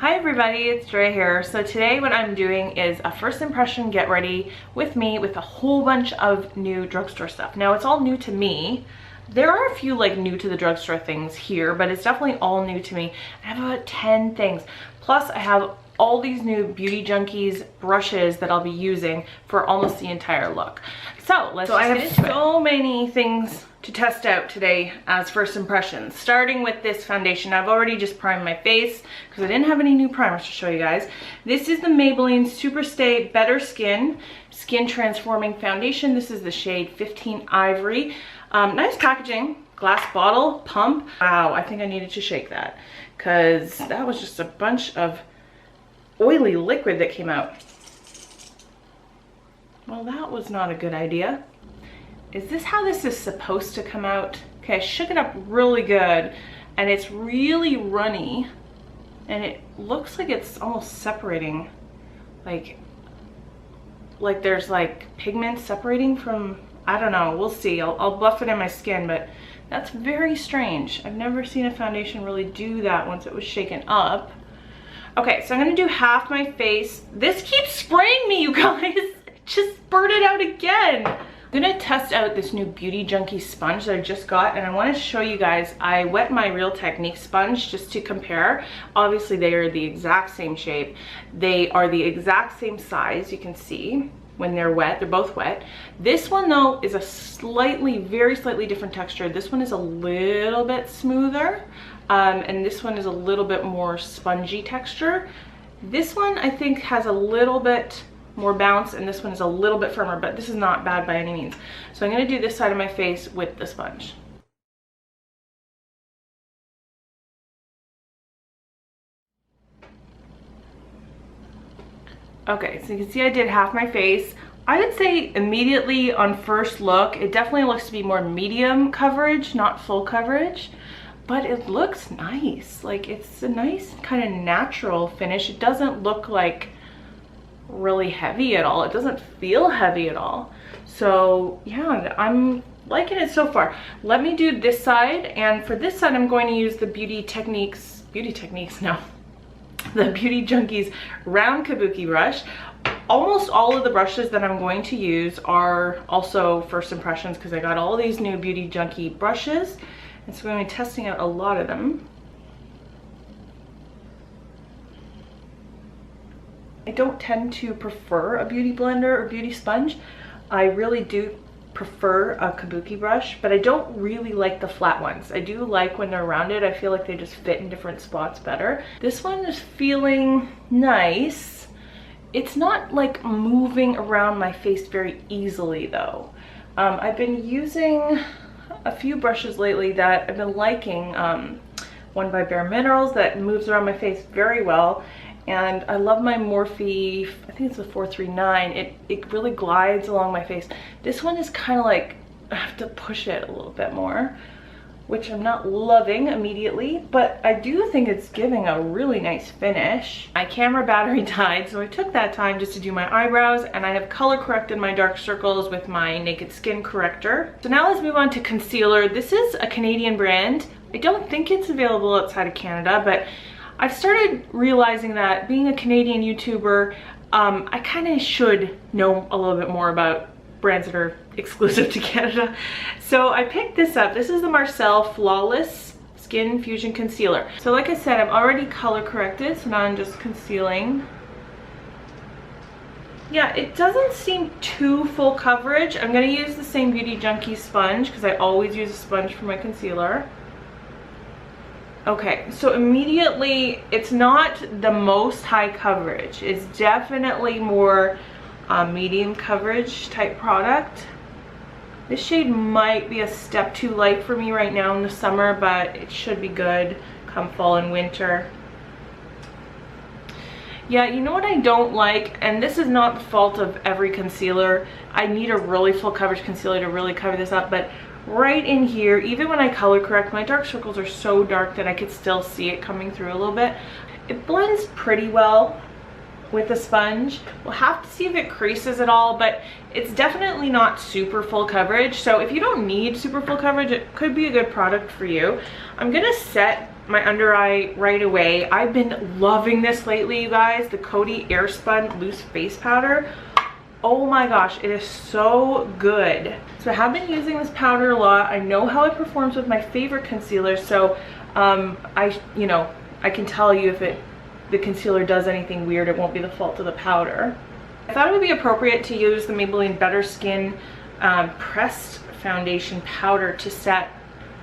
Hi everybody, it's Dre here. So today what I'm doing is a first impression get ready with me with a whole bunch of new drugstore stuff. Now it's all new to me. There are a few like new to the drugstore things here, but it's definitely all new to me. I have about 10 things. Plus I have all these new Beauty Junkees brushes that I'll be using for almost the entire look. So I have so many things to test out today as first impressions, starting with this foundation. I've already just primed my face because I didn't have any new primers to show you guys. This is the Maybelline Superstay Better Skin Transforming Foundation. This is the shade 15 Ivory. Nice packaging, glass bottle, pump. Wow, I think I needed to shake that because that was just a bunch of oily liquid that came out. Well, that was not a good idea. Is this how this is supposed to come out? Okay, I shook it up really good and it's really runny and it looks like it's almost separating, like there's like pigment separating from, I don't know, we'll see. I'll buff it in my skin, but that's very strange. I've never seen a foundation really do that once it was shaken up. Okay, so I'm gonna do half my face. This keeps spraying me, you guys. It just spurted out again. I'm gonna test out this new Beauty Junkie sponge that I just got, and I want to show you guys. I wet my Real Technique sponge just to compare. Obviously they are the exact same shape. They are the exact same size, you can see when they're wet. They're both wet. This one though is a very slightly different texture. This one is a little bit smoother, and this one is a little bit more spongy texture. This one I think has a little bit more bounce and this one is a little bit firmer, but this is not bad by any means. So I'm going to do this side of my face with the sponge. Okay, so you can see I did half my face. I would say immediately on first look, it definitely looks to be more medium coverage, not full coverage, but it looks nice. Like it's a nice kind of natural finish. It doesn't look like really heavy at all. It doesn't feel heavy at all. So yeah, I'm liking it so far. Let me do this side, and for this side I'm going to use the the Beauty Junkees round kabuki brush. Almost all of the brushes that I'm going to use are also first impressions because I got all these new Beauty Junkie brushes, and so I'm going to be testing out a lot of them. I don't tend to prefer a beauty blender or beauty sponge. I really do prefer a kabuki brush, but I don't really like the flat ones. I do like when they're rounded. I feel like they just fit in different spots better. This one is feeling nice. It's not like moving around my face very easily though. I've been using a few brushes lately that I've been liking. One by Bare Minerals that moves around my face very well. And I love my Morphe, I think it's the 439. It really glides along my face. This one is kind of like, I have to push it a little bit more, which I'm not loving immediately, but I do think it's giving a really nice finish. My camera battery died, so I took that time just to do my eyebrows, and I have color corrected my dark circles with my Naked Skin corrector. So now let's move on to concealer. This is a Canadian brand. I don't think it's available outside of Canada, but I've started realizing that being a Canadian YouTuber, I kind of should know a little bit more about brands that are exclusive to Canada. So I picked this up. This is the Marcelle Flawless Skin Fusion Concealer. So like I said, I've already color corrected, so now I'm just concealing. Yeah, it doesn't seem too full coverage. I'm going to use the same Beauty Junkie sponge because I always use a sponge for my concealer. Okay, so immediately it's not the most high coverage. It's definitely more medium coverage type product. This shade might be a step too light for me right now in the summer, but it should be good come fall and winter. Yeah, you know what I don't like, and this is not the fault of every concealer. I need a really full coverage concealer to really cover this up, but right in here, even when I color correct, my dark circles are so dark that I could still see it coming through a little bit. It blends pretty well with the sponge. We'll have to see if it creases at all, but it's definitely not super full coverage. So if you don't need super full coverage, it could be a good product for you. I'm gonna set my under eye right away. I've been loving this lately, you guys. The Coty Airspun Loose Face Powder. Oh my gosh, it is so good. So I have been using this powder a lot. I know how it performs with my favorite concealer, so I can tell you if the concealer does anything weird, it won't be the fault of the powder. I thought it would be appropriate to use the Maybelline Better Skin pressed foundation powder to set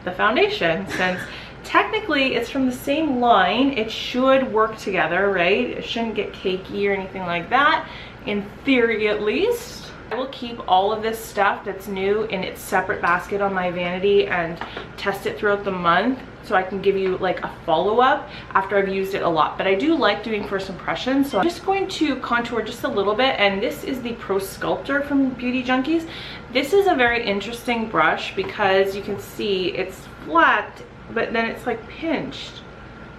the foundation, since technically it's from the same line. It should work together, right? It shouldn't get cakey or anything like that, in theory at least. I will keep all of this stuff that's new in its separate basket on my vanity and test it throughout the month, so I can give you like a follow-up after I've used it a lot. But I do like doing first impressions, so I'm just going to contour just a little bit. And this is the Pro Sculptor from Beauty Junkees. This is a very interesting brush because you can see it's flat, but then it's like pinched,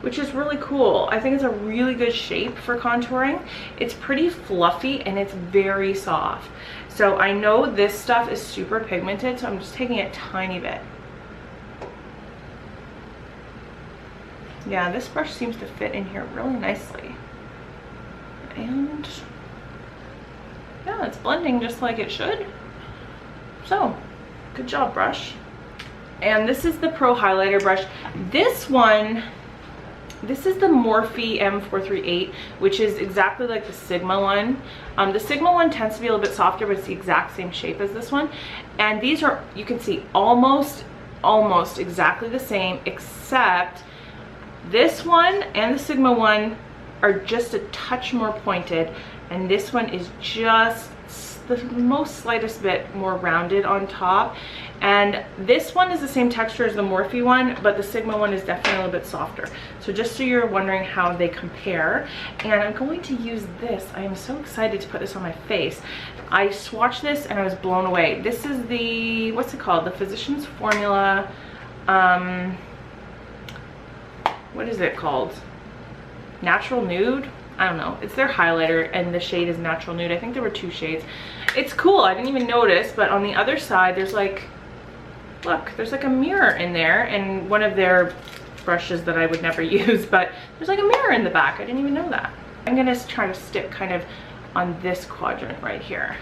which is really cool. I think it's a really good shape for contouring. It's pretty fluffy and it's very soft. So I know this stuff is super pigmented, so I'm just taking a tiny bit. Yeah, this brush seems to fit in here really nicely. And yeah, it's blending just like it should. So, good job, brush. And this is the Pro Highlighter brush. This one, this is the Morphe M438, which is exactly like the Sigma one. The Sigma one tends to be a little bit softer, but it's the exact same shape as this one. And these are, you can see, almost exactly the same, except this one and the Sigma one are just a touch more pointed, and this one is just the most slightest bit more rounded on top. And this one is the same texture as the Morphe one, but the Sigma one is definitely a little bit softer. So just so you're wondering how they compare. And I'm going to use this. I am so excited to put this on my face. I swatched this and I was blown away. This is the, what's it called? The Physicians Formula, what is it called? Natural Nude? I don't know. It's their highlighter and the shade is Natural Nude. I think there were 2 shades. It's cool. I didn't even notice, but on the other side there's like, look, there's like a mirror in there, and one of their brushes that I would never use, but there's like a mirror in the back. I didn't even know that. I'm gonna try to stick kind of on this quadrant right here.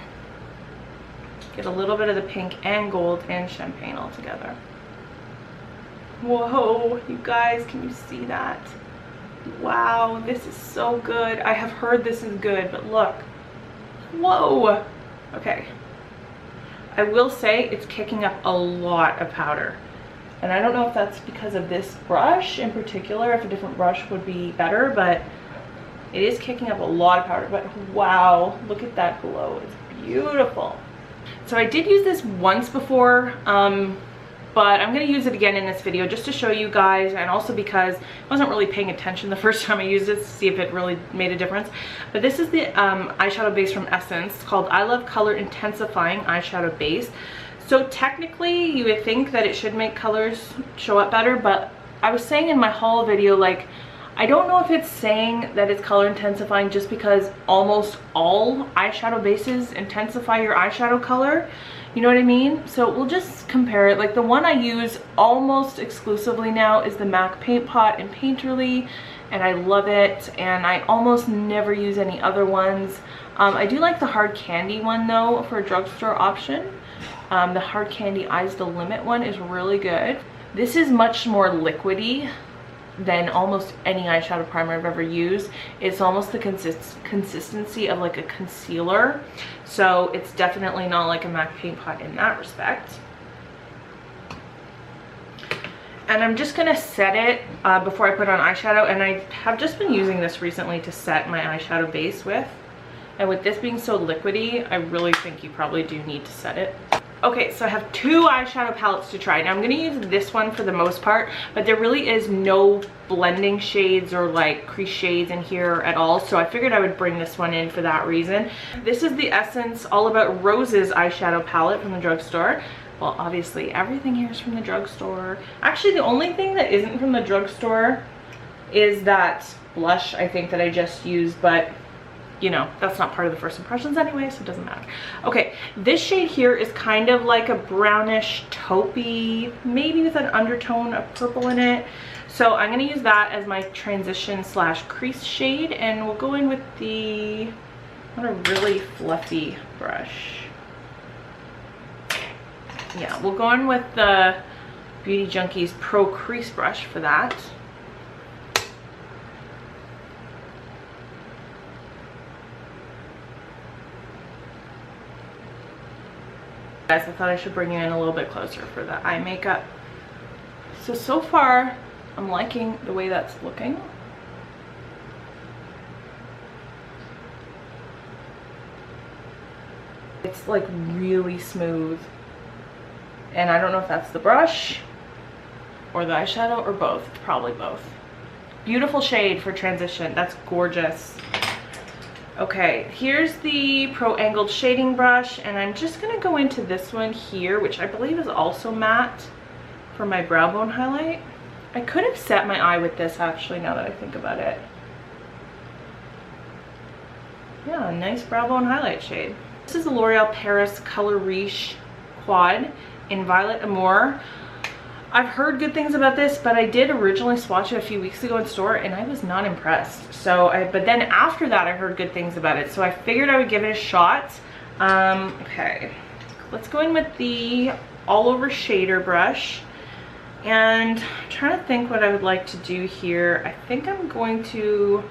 Get a little bit of the pink and gold and champagne all together. Whoa, you guys, can you see that? Wow, this is so good. I have heard this is good, but look. Whoa. Okay. I will say it's kicking up a lot of powder. And I don't know if that's because of this brush in particular, if a different brush would be better, but it is kicking up a lot of powder. But wow, look at that glow. It's beautiful. So I did use this once before, but I'm going to use it again in this video just to show you guys, and also because I wasn't really paying attention the first time I used it to see if it really made a difference. But this is the eyeshadow base from Essence. It's called I Love Color Intensifying Eyeshadow Base. So technically you would think that it should make colors show up better, but I was saying in my haul video, like, I don't know if it's saying that it's color intensifying just because almost all eyeshadow bases intensify your eyeshadow color. You know what I mean? So we'll just compare it. Like, the one I use almost exclusively now is the MAC Paint Pot in Painterly, and I love it, and I almost never use any other ones. I do like the Hard Candy one though for a drugstore option. The Hard Candy Eyes the Limit one is really good. This is much more liquidy than almost any eyeshadow primer I've ever used. It's almost the consistency of like a concealer, so it's definitely not like a MAC Paint Pot in that respect. And I'm just gonna set it before I put on eyeshadow, and I have just been using this recently to set my eyeshadow base with, and with this being so liquidy, I really think you probably do need to set it. Okay, so I have 2 eyeshadow palettes to try. Now I'm gonna use this one for the most part, but there really is no blending shades or like crease shades in here at all, so I figured I would bring this one in for that reason. This is the Essence All About Roses eyeshadow palette from the drugstore. Well, obviously everything here is from the drugstore. Actually, the only thing that isn't from the drugstore is that blush, I think, that I just used, but you know, that's not part of the first impressions anyway, so it doesn't matter. Okay, this shade here is kind of like a brownish taupey, maybe with an undertone of purple in it. So I'm going to use that as my transition slash crease shade, and we'll go in with the, I want a really fluffy brush. Yeah, we'll go in with the Beauty Junkees Pro Crease Brush for that. Guys, I thought I should bring you in a little bit closer for the eye makeup. So far, I'm liking the way that's looking. It's like really smooth. And I don't know if that's the brush or the eyeshadow or both. It's probably both. Beautiful shade for transition. That's gorgeous. Okay, here's the Pro Angled Shading Brush, and I'm just going to go into this one here, which I believe is also matte, for my brow bone highlight. I could have set my eye with this actually, now that I think about it. Yeah, nice brow bone highlight shade. This is the L'Oreal Paris Color Riche Quad in Violet Amour. I've heard good things about this, but I did originally swatch it a few weeks ago in store and I was not impressed. But then after that I heard good things about it, so I figured I would give it a shot. Okay, let's go in with the All Over Shader brush. And I'm trying to think what I would like to do here. I think I'm going to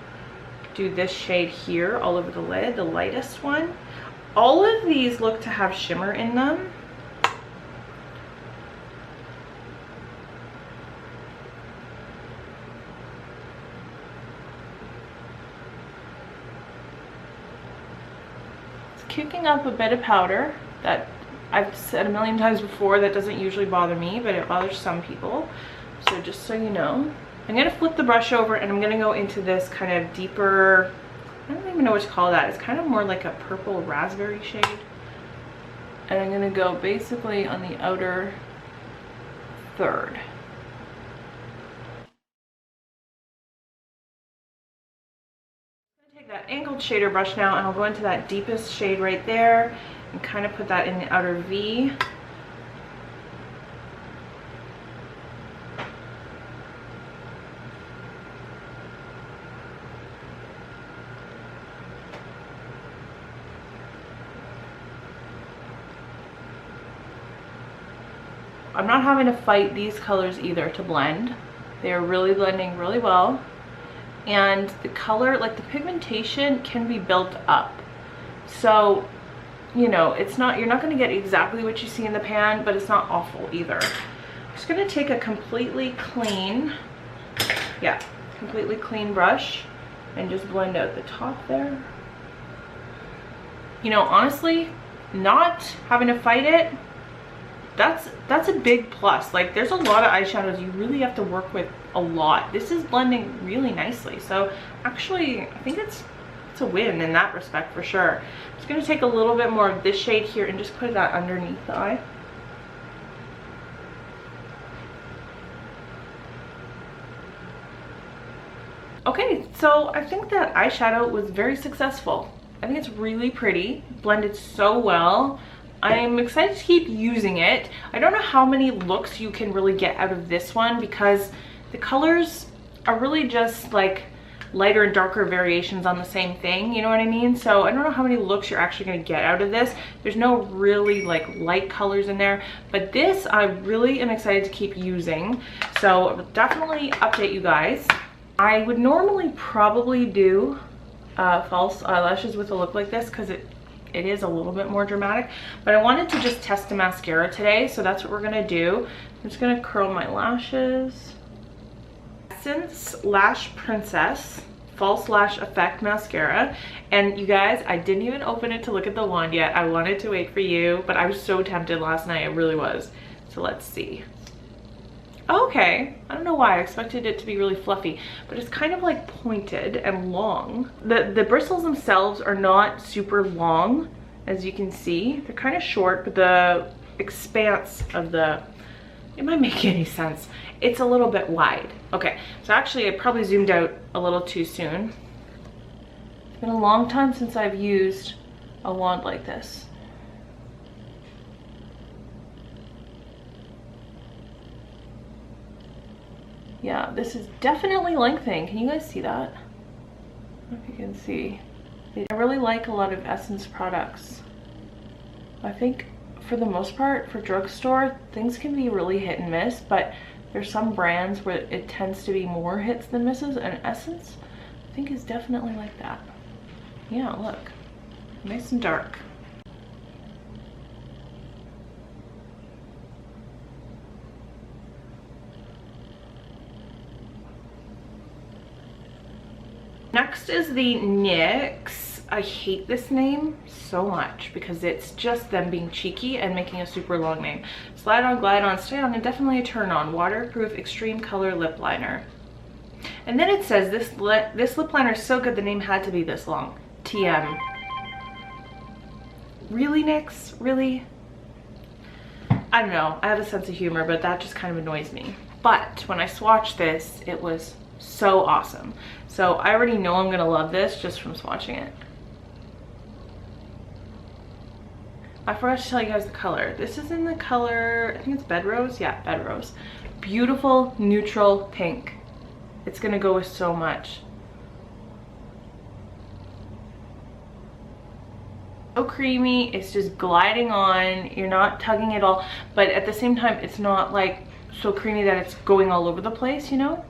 do this shade here all over the lid, the lightest one. All of these look to have shimmer in them. Kicking up a bit of powder that I've said a million times before, that doesn't usually bother me, but it bothers some people. So just so you know, I'm going to flip the brush over and I'm going to go into this kind of deeper, I don't even know what to call that. It's kind of more like a purple raspberry shade. And I'm going to go basically on the outer third. That angled shader brush now, and I'll go into that deepest shade right there and kind of put that in the outer V. I'm not having to fight these colors either to blend. They are really blending really well. And the color, like the pigmentation, can be built up. So, you know, it's not, you're not going to get exactly what you see in the pan, but it's not awful either. I'm just going to take a completely clean brush and just blend out the top there. You know, honestly, not having to fight it, that's a big plus. Like, there's a lot of eyeshadows you really have to work with a lot. This is blending really nicely, so actually I think it's a win in that respect for sure. I'm just going to take a little bit more of this shade here and just put that underneath the eye. Okay, so I think that eyeshadow was very successful. I think it's really pretty, blended so well. I'm excited to keep using it. I don't know how many looks you can really get out of this one because the colors are really just like lighter and darker variations on the same thing, you know what I mean? So I don't know how many looks you're actually going to get out of this. There's no really like light colors in there, but this I really am excited to keep using. So I will definitely update you guys. I would normally probably do false eyelashes with a look like this because it is a little bit more dramatic, but I wanted to just test the mascara today, so that's what we're gonna do. I'm just gonna curl my lashes. Essence Lash Princess False Lash Effect Mascara, and you guys, I didn't even open it to look at the wand yet. I wanted to wait for you, but I was so tempted last night, I really was. So let's see. Okay, I don't know why I expected it to be really fluffy, but it's kind of like pointed and long. The bristles themselves are not super long, as you can see. They're kind of short, but the expanse of the, it might make any sense, it's a little bit wide. Okay, so actually I probably zoomed out a little too soon. It's been a long time since I've used a wand like this. Yeah, this is definitely lengthening. Can you guys see that? I don't know if you can see. I really like a lot of Essence products. I think for the most part, for drugstore, things can be really hit and miss, but there's some brands where it tends to be more hits than misses, and Essence, I think, is definitely like that. Yeah, look. Nice and dark. Next is the NYX. I hate this name so much because it's just them being cheeky and making a super long name. Slide on, glide on, stay on, and definitely a turn on. Waterproof extreme color lip liner. And then it says this lip liner is so good the name had to be this long. TM. Really, NYX? Really? I don't know. I have a sense of humor, but that just kind of annoys me. But when I swatched this, it was so awesome. So I already know I'm gonna love this just from swatching it. I forgot to tell you guys the color. This is in the color, I think it's Bedrose. Yeah, Bedrose. Beautiful neutral pink. It's gonna go with so much. So creamy, it's just gliding on. You're not tugging at all, but at the same time, it's not like so creamy that it's going all over the place, you know?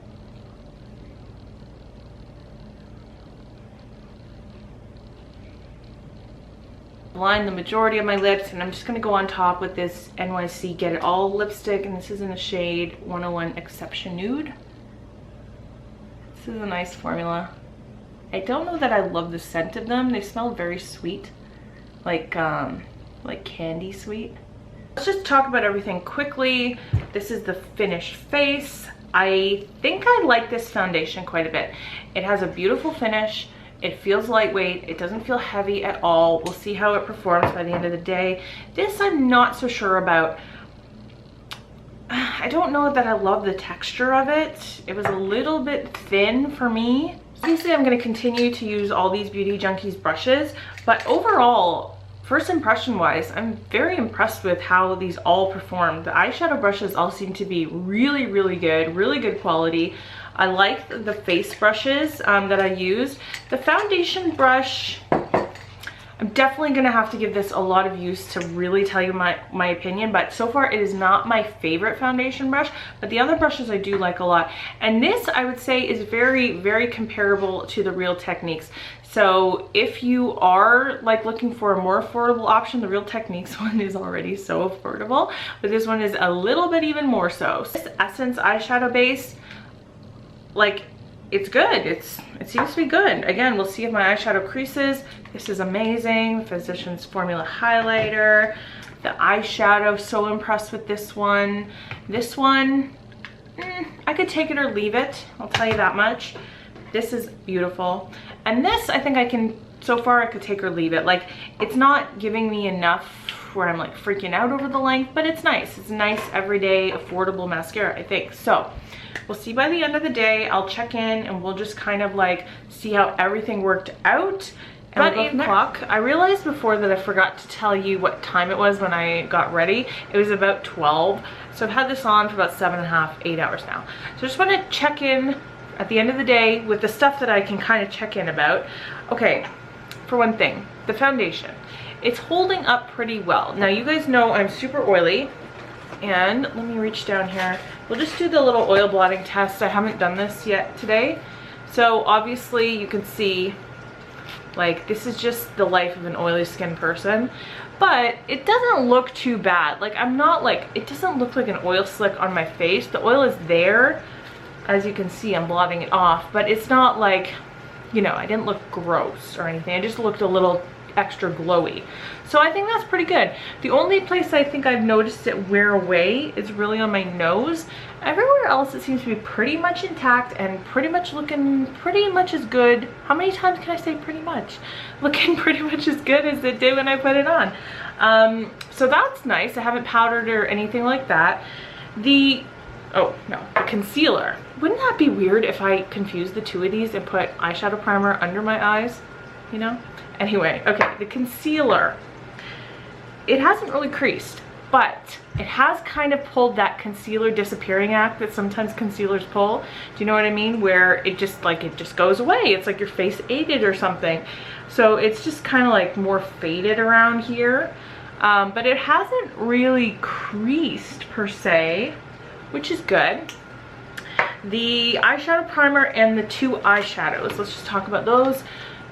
Line the majority of my lips, and I'm just gonna go on top with this NYC Get It All lipstick, and this is in the shade 101 ExceptioNude. This is a nice formula. I don't know that I love the scent of them. They smell very sweet, like candy sweet. Let's just talk about everything quickly. This is the finished face. I think I like this foundation quite a bit. It has a beautiful finish. It feels lightweight. It doesn't feel heavy at all. We'll see how it performs by the end of the day. This I'm not so sure about. I don't know that I love the texture of it. It was a little bit thin for me. Obviously, I'm going to continue to use all these Beauty Junkees brushes, but overall, first impression wise, I'm very impressed with how these all perform. The eyeshadow brushes all seem to be really, really good quality. I like the face brushes that I used. The foundation brush, I'm definitely gonna have to give this a lot of use to really tell you my opinion, but so far it is not my favorite foundation brush, but the other brushes I do like a lot. And this, I would say, is very, very comparable to the Real Techniques. So if you are like looking for a more affordable option, the Real Techniques one is already so affordable, but this one is a little bit even more so. This Essence eyeshadow base, like, it's good. It seems to be good. Again, we'll see if my eyeshadow creases. This is amazing. Physicians Formula Highlighter. The eyeshadow, so impressed with this one. This one, I could take it or leave it. I'll tell you that much. This is beautiful. And this, I think I can, so far I could take or leave it. Like, it's not giving me enough where I'm like freaking out over the length, but it's nice. It's a nice everyday affordable mascara, I think. So we'll see by the end of the day. I'll check in and we'll just kind of like see how everything worked out. About 8 o'clock, I realized before that I forgot to tell you what time it was when I got ready. It was about 12. So I've had this on for about 7.5, 8 hours now. So I just want to check in at the end of the day with the stuff that I can kind of check in about. Okay, for one thing, the foundation. It's holding up pretty well. Now you guys know I'm super oily, and let me reach down here. We'll just do the little oil blotting test. I haven't done this yet today. So obviously you can see, like, this is just the life of an oily skin person, but it doesn't look too bad. Like, I'm not like, it doesn't look like an oil slick on my face. The oil is there. As you can see, I'm blotting it off, but it's not like, you know, I didn't look gross or anything. I just looked a little extra glowy. So I think that's pretty good. The only place I think I've noticed it wear away is really on my nose. Everywhere else it seems to be pretty much intact and pretty much looking pretty much as good. How many times can I say pretty much? Looking pretty much as good as it did when I put it on. So that's nice. I haven't powdered or anything like that. The concealer. Wouldn't that be weird if I confused the two of these and put eyeshadow primer under my eyes, you know? Anyway, okay, the concealer. It hasn't really creased. but it has kind of pulled that concealer disappearing act that sometimes concealers pull. Do you know what I mean? Where it just goes away. It's like your face ate it or something. So it's just kind of like more faded around here. But it hasn't really creased per se, which is good. The eyeshadow primer and the 2 eyeshadows, let's just talk about those.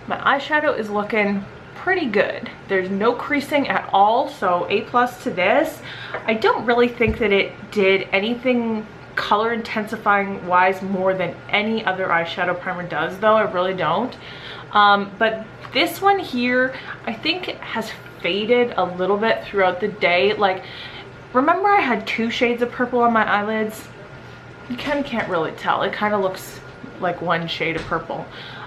My eyeshadow is looking pretty good. There's no creasing at all, so A+ to this. I don't really think that it did anything color intensifying wise more than any other eyeshadow primer does, though. I really don't. But this one here, I think it has faded a little bit throughout the day. Like, remember I had 2 shades of purple on my eyelids? You kind of can't really tell. It kind of looks like 1 shade of purple.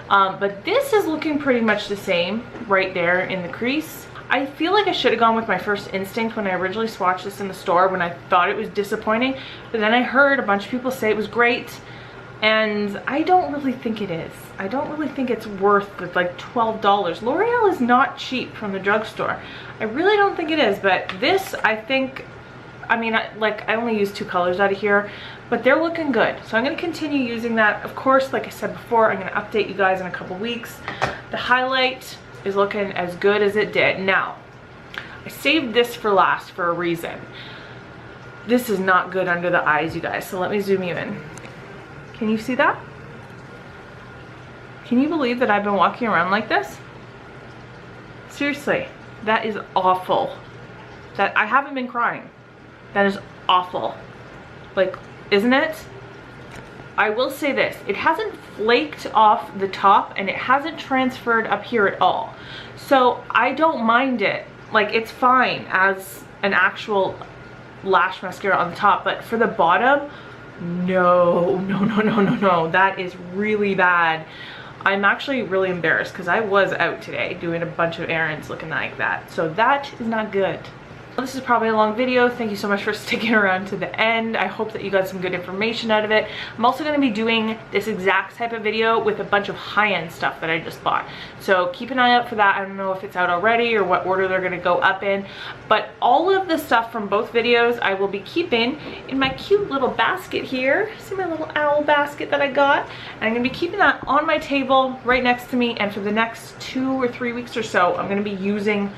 But this is looking pretty much the same right there in the crease. I feel like I should have gone with my first instinct when I originally swatched this in the store, when I thought it was disappointing. But then I heard a bunch of people say it was great, and I don't really think it is. I don't really think it's worth the, like, $12. L'Oreal is not cheap from the drugstore. I really don't think it is, but this, I think, I mean, I only use 2 colors out of here, but they're looking good. So I'm going to continue using that. Of course, like I said before, I'm going to update you guys in a couple weeks. The highlight is looking as good as it did. Now, I saved this for last for a reason. This is not good under the eyes, you guys. So let me zoom you in. Can you see that? Can you believe that I've been walking around like this? Seriously, that is awful. That I haven't been crying. That is awful. Like, isn't it? I will say this, it hasn't flaked off the top and it hasn't transferred up here at all. So I don't mind it. Like, it's fine as an actual lash mascara on the top, but for the bottom, no, that is really bad. I'm actually really embarrassed because I was out today doing a bunch of errands looking like that. So that is not good. This is probably a long video. Thank you so much for sticking around to the end. I hope that you got some good information out of it. I'm also going to be doing this exact type of video with a bunch of high-end stuff that I just bought. So keep an eye out for that. I don't know if it's out already or what order they're going to go up in. But all of the stuff from both videos I will be keeping in my cute little basket here. See my little owl basket that I got? And I'm going to be keeping that on my table right next to me. And for the next 2 or 3 weeks or so, I'm going to be using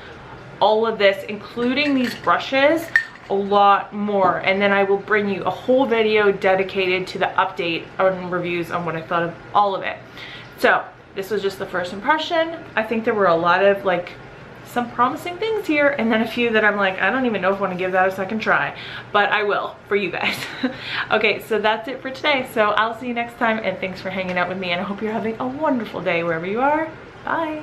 all of this, including these brushes, a lot more. And then I will bring you a whole video dedicated to the update and reviews on what I thought of all of it. So this was just the first impression. I think there were a lot of, like, some promising things here, and then a few that I'm like, I don't even know if I want to give that a second try, but I will for you guys. Okay, so that's it for today. So I'll see you next time, and thanks for hanging out with me, and I hope you're having a wonderful day wherever you are. Bye.